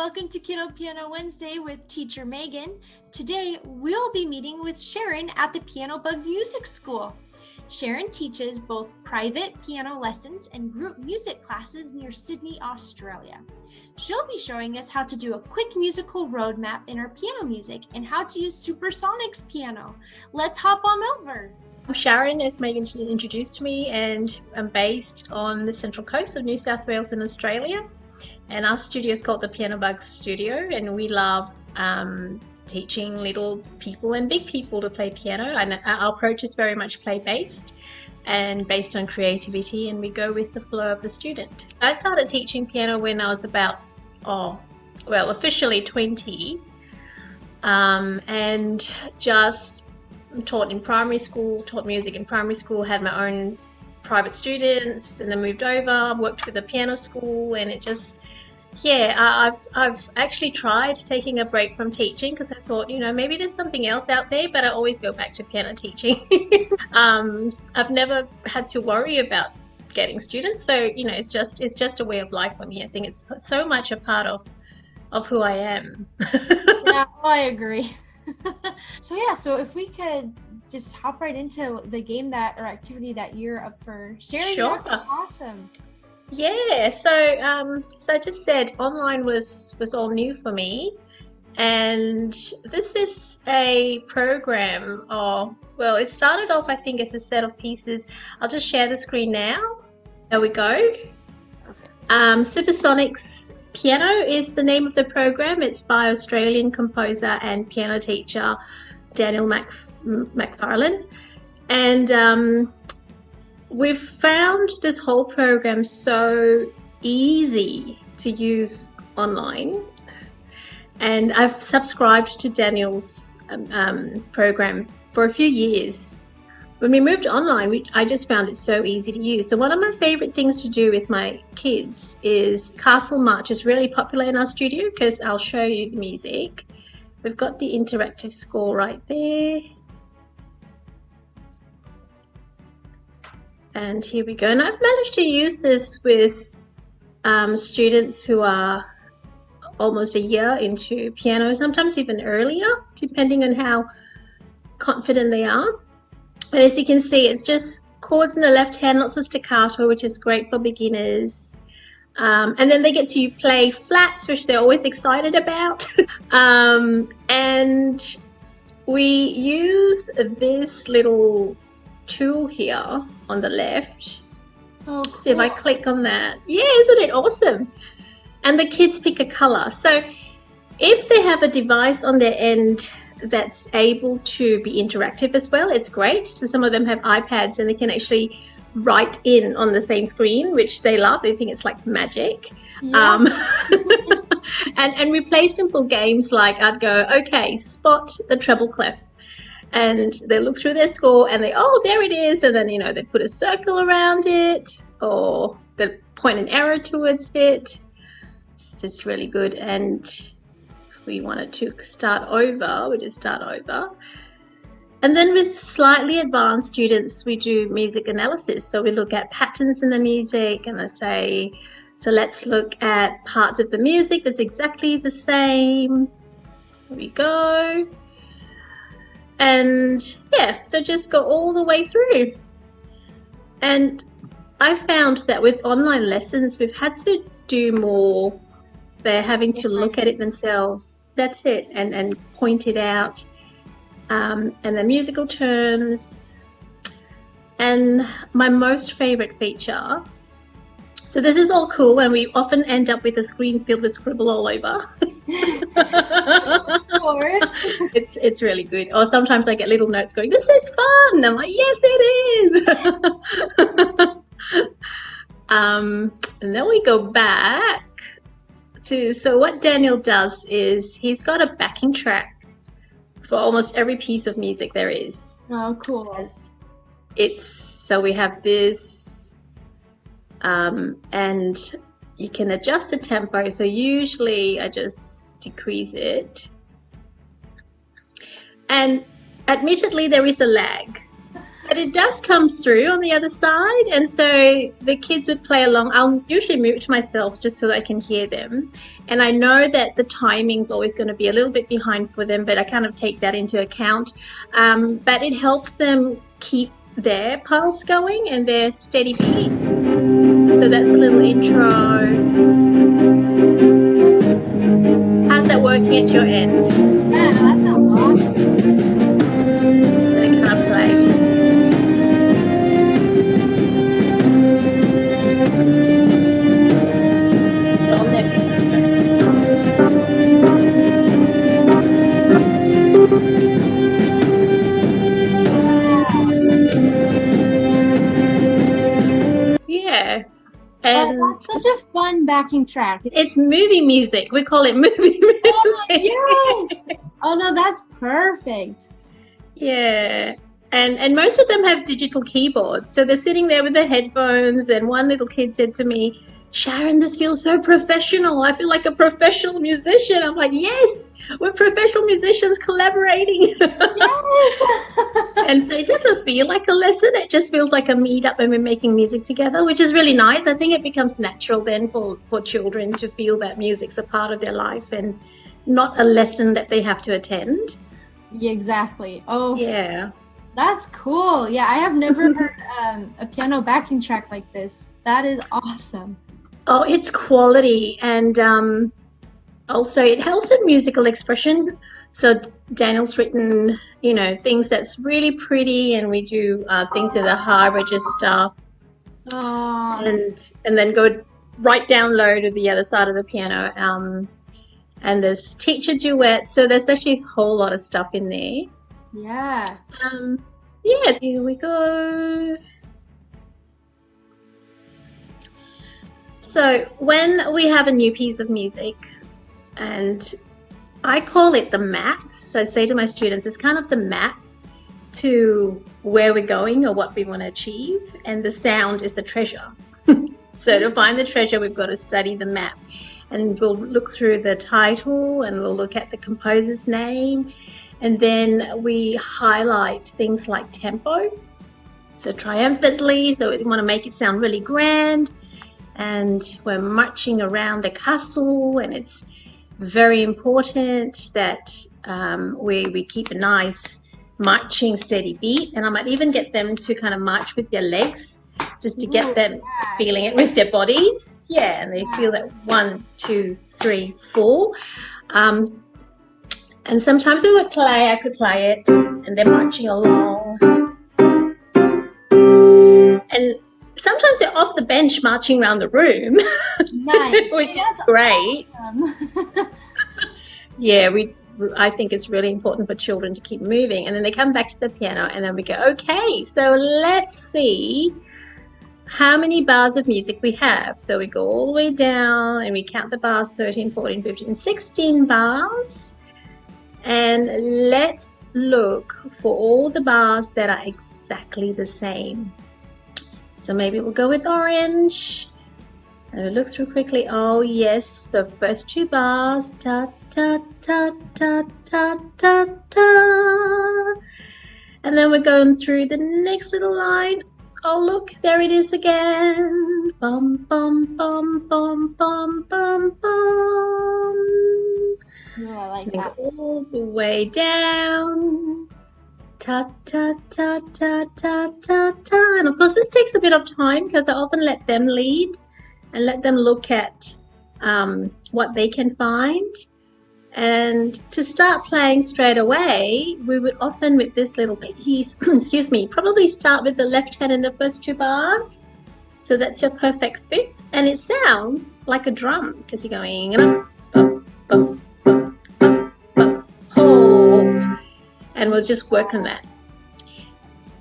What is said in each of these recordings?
welcome to Kiddo Piano Wednesday with teacher Megan. Today, we'll be meeting with Sharon at the Piano Bug Music School. Sharon teaches both private piano lessons and group music classes near Sydney, Australia. She'll be showing us how to do a quick musical roadmap in her piano music and how to use Supersonic's piano. Let's hop on over. I'm Sharon, as Megan introduced me, and I'm based on the central coast of New South Wales in Australia. And our studio is called the Piano Bug Studio, and we love teaching little people and big people to play piano. And our approach is very much play-based and based on creativity, and we go with the flow of the student. I started teaching piano when I was about, officially 20, and just taught in primary school, taught music in primary school, had my own private students, and then moved over, worked with a piano school, and it just, I've actually tried taking a break from teaching because I thought, maybe there's something else out there, but I always go back to piano teaching. I've never had to worry about getting students, so it's just a way of life for me. I think it's so much a part of who I am. Yeah, I agree. So if we could just hop right into the game or activity that you're up for sharing. Sure. That'd be awesome. Yeah, so I just said online was all new for me, and this is a program. It started off, I think, as a set of pieces. I'll just share the screen now. There we go. Perfect. Supersonic's Piano is the name of the program. It's by Australian composer and piano teacher Daniel McFarlane, and we've found this whole program so easy to use online, and I've subscribed to Daniel's program for a few years. When we moved online, I just found it so easy to use. So one of my favorite things to do with my kids is Castle March is really popular in our studio because I'll show you the music. We've got the interactive score right there. And here we go. And I've managed to use this with students who are almost a year into piano, sometimes even earlier, depending on how confident they are. And as you can see, it's just chords in the left hand, lots of staccato, which is great for beginners. And then they get to play flats, which they're always excited about. And we use this little tool here on the left. Oh, cool. So if I click on that, isn't it awesome? And the kids pick a color. So if they have a device on their end that's able to be interactive as well, it's great. So some of them have iPads and they can actually write in on the same screen, which they love. They think it's like magic. Yeah. And we play simple games like I'd go, okay, spot the treble clef. And they look through their score and there it is. And then, they put a circle around it or they point an arrow towards it. It's just really good. And if we wanted to start over, we just start over. And then with slightly advanced students, we do music analysis. So we look at patterns in the music and I say, so let's look at parts of the music that's exactly the same. Here we go. And so just go all the way through. And I found that with online lessons, we've had to do more. They're having to look at it themselves. That's it. And point it out. And the musical terms. And my most favorite feature. So this is all cool, and we often end up with a screen filled with scribble all over. Of course. It's really good. Or sometimes I get little notes going, this is fun. I'm like, yes, it is. And then we go back so what Daniel does is he's got a backing track for almost every piece of music there is. Oh, cool. So we have this, and you can adjust the tempo. So usually I just decrease it. And admittedly, there is a lag. But it does come through on the other side, and so the kids would play along. I'll usually mute myself just so that I can hear them. And I know that the timing's always going to be a little bit behind for them, but I kind of take that into account. But it helps them keep their pulse going and their steady beat. So that's a little intro. How's that working at your end? Yeah, that sounds awesome. I can't play. Yeah. And that's such a fun backing track. It's movie music. We call it movie music. Oh, yes. Oh no, that's perfect. Yeah. And most of them have digital keyboards. So they're sitting there with their headphones, and one little kid said to me, Sharon, this feels so professional. I feel like a professional musician. I'm like, yes, we're professional musicians collaborating. Yes. And so it doesn't feel like a lesson. It just feels like a meet-up and we're making music together, which is really nice. I think it becomes natural then for children to feel that music's a part of their life and not a lesson that they have to attend. Yeah, exactly. Oh, Yeah. That's cool. Yeah, I have never heard a piano backing track like this. That is awesome. Oh, it's quality, and also it helps in musical expression. So Daniel's written, things that's really pretty, and we do things in the high register, and then go right down low to the other side of the piano. And there's teacher duets, so there's actually a whole lot of stuff in there. Yeah. Yeah, here we go. So when we have a new piece of music, and I call it the map. So I say to my students, it's kind of the map to where we're going or what we want to achieve, and the sound is the treasure. So to find the treasure, we've got to study the map, and we'll look through the title and we'll look at the composer's name, and then we highlight things like tempo, so triumphantly, so we want to make it sound really grand, and we're marching around the castle, and it's very important that we keep a nice marching steady beat, and I might even get them to kind of march with their legs just to get them feeling it with their bodies. Yeah, and they feel that 1, 2, 3, 4. And sometimes we would play, I could play it, and they're marching along. And sometimes they're off the bench marching around the room. Nice. Which is great. Awesome. Yeah, I think it's really important for children to keep moving. And then they come back to the piano, and then we go, okay, so let's see how many bars of music we have. So we go all the way down and we count the bars, 13, 14, 15, 16 bars. And let's look for all the bars that are exactly the same. So maybe we'll go with orange. And we'll look through quickly. Oh, yes. So first 2 bars. Ta, ta, ta, ta, ta, ta, ta. And then we're going through the next little line. Oh, look, there it is again. Bum, bum, bum, bum, bum, bum, bum. Yeah, I like And that. go all the way down. Ta, ta, ta, ta, ta, ta, ta. And of course, this takes a bit of time because I often let them lead and let them look at what they can find. And to start playing straight away, we would often, with this little piece, probably start with the left hand in the first 2 bars. So that's your perfect 5th. And it sounds like a drum because you're going hold. And we'll just work on that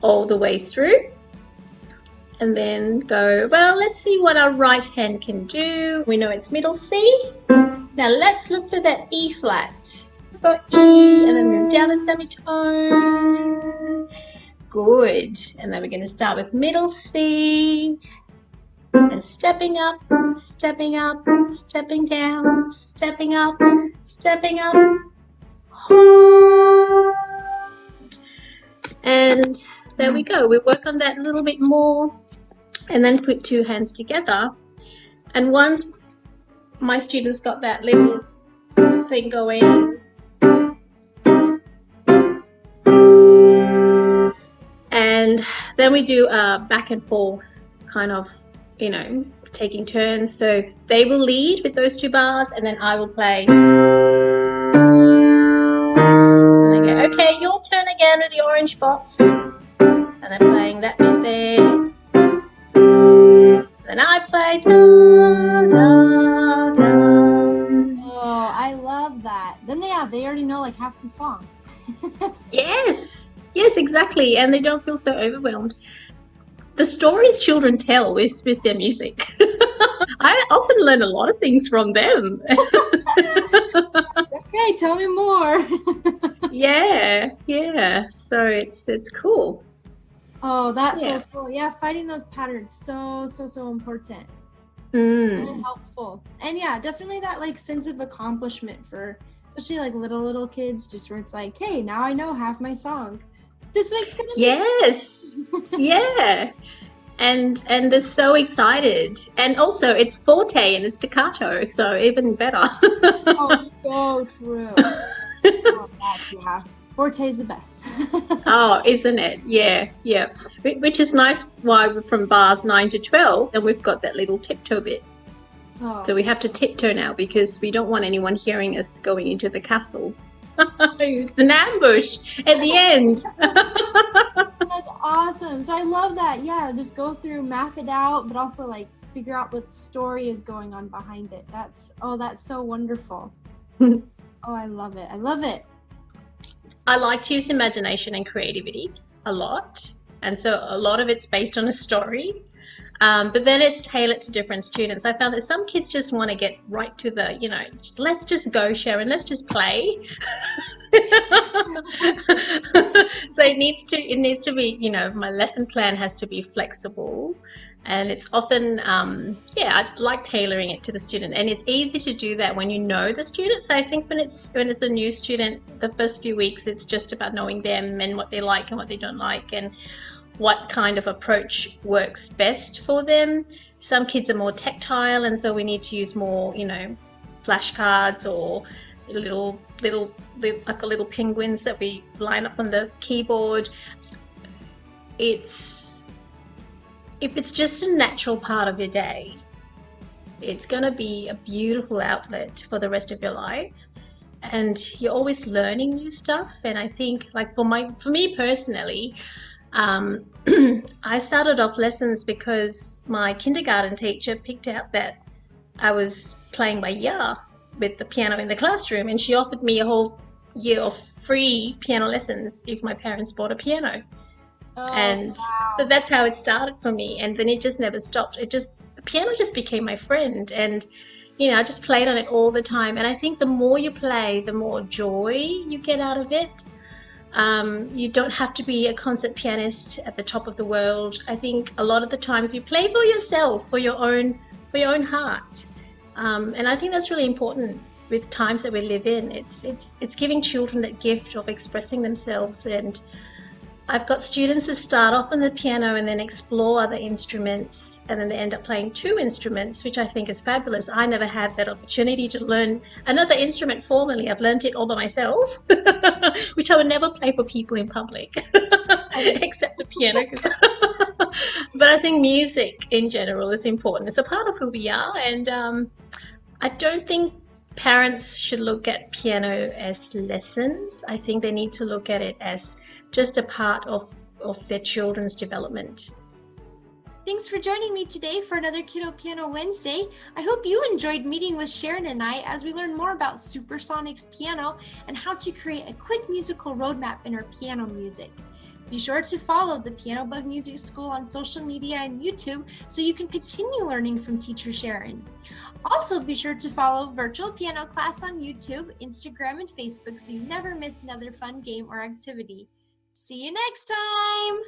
all the way through. And then go, well, let's see what our right hand can do. We know it's middle C. Now let's look for that E flat. Go E, and then move down the semitone. Good. And then we're going to start with middle C. And stepping up, stepping up, stepping down, stepping up, stepping up. Hold. And there we go. We work on that a little bit more and then put two hands together. And once my students got that little thing going, and then we do a back and forth kind of, you know, taking turns. So they will lead with those two bars and then I will play. And I go, okay, your turn again with the orange box. And I'm playing that bit there. Then I play da, da, da. Oh, I love that. Then they already know like half the song. Yes, exactly. And they don't feel so overwhelmed. The stories children tell with their music. I often learn a lot of things from them. Okay, tell me more. Yeah. So it's cool. Oh, that's Yeah. so cool. Yeah, finding those patterns, so important. Mm. Very helpful. And yeah, definitely that like sense of accomplishment for especially like little kids, just where it's like, hey, now I know half my song. This week's gonna be Yes. Yeah. And they're so excited. And also it's forte and it's staccato, so even better. Oh, so true. Oh, yeah. Forte is the best. Oh, isn't it? Yeah. Which is nice why we're from bars 9 to 12 and we've got that little tiptoe bit. Oh. So we have to tiptoe now because we don't want anyone hearing us going into the castle. It's an ambush at the end. That's awesome. So I love that. Yeah, just go through, map it out, but also like figure out what story is going on behind it. That's so wonderful. Oh, I love it. I like to use imagination and creativity a lot. And so a lot of it's based on a story. But then it's tailored to different students. I found that some kids just want to get right to the, you know, let's just go, Sharon, let's just play. So it needs to be, you know, my lesson plan has to be flexible. And it's often, I like tailoring it to the student. And it's easy to do that when you know the student. So I think when it's a new student, the first few weeks, it's just about knowing them and what they like and what they don't like and what kind of approach works best for them. Some kids are more tactile, and so we need to use more, you know, flashcards or little penguins that we line up on the keyboard. If it's just a natural part of your day, it's going to be a beautiful outlet for the rest of your life. And you're always learning new stuff. And I think, like for me personally, I started off lessons because my kindergarten teacher picked out that I was playing by ear with the piano in the classroom, and she offered me a whole year of free piano lessons if my parents bought a piano. And so that's how it started for me, and then it just never stopped. The piano just became my friend, and you know, I just played on it all the time. And I think the more you play, the more joy you get out of it. You don't have to be a concert pianist at the top of the world. I think a lot of the times you play for yourself, for your own heart, and I think that's really important with times that we live in. It's giving children that gift of expressing themselves. And I've got students who start off on the piano and then explore other instruments, and then they end up playing two instruments, which I think is fabulous. I never had that opportunity to learn another instrument formally. I've learned it all by myself, which I would never play for people in public, except the piano. But I think music in general is important. It's a part of who we are, and I don't think parents should look at piano as lessons. I think they need to look at it as just a part of their children's development. Thanks for joining me today for another Kiddo Piano Wednesday. I hope you enjoyed meeting with Sharon and I as we learn more about Supersonic's piano and how to create a quick musical roadmap in our piano music. Be sure to follow the Piano Bug Music School on social media and YouTube so you can continue learning from teacher Sharon. Also, be sure to follow Virtual Piano Class on YouTube, Instagram, and Facebook so you never miss another fun game or activity. See you next time!